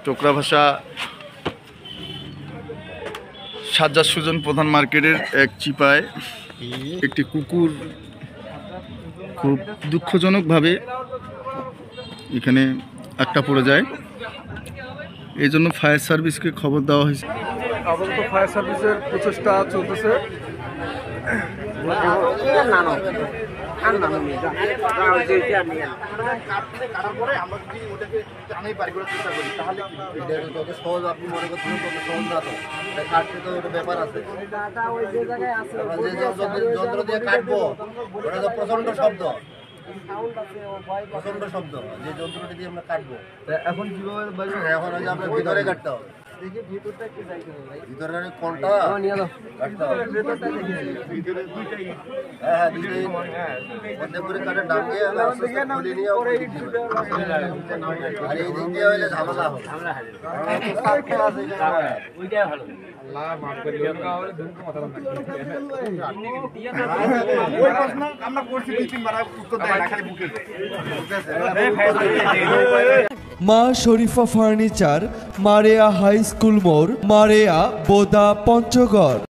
টোকরা ভাষা সাজ্জাদ সুজন প্রধান মার্কেটের এক চিপায় একটি কুকুর খুব দুঃখজনকভাবে এখানে আটকা পড়ে যায়। এই জন্য ফায়ার সার্ভিসকে খবর দেওয়া হয়েছে। আপাতত ফায়ার সার্ভিসের প্রচেষ্টা চলতেছে। ব্যাপার আছে যন্ত্র দিয়ে কাটবো, প্রচন্ড শব্দ, প্রচন্ড শব্দ। যে যন্ত্রটি দিয়ে আমরা কাটবো এখন কিভাবে এখন ওই যে আমরা ভিতরে কাটতে হবে, ভিতরে কোনটা কাটতে হবে। হ্যাঁ দুইটাই মধ্যে করে কাটে ডাকে খুলে নিয়ে আর এই দিক দিয়ে হইলে ঝামেলা হবে। ওইটাই ভালো। মা শরীফা ফার্নিচার, মারেয়া হাই স্কুল মোড়, মারেয়া বোদা পঞ্চগড়।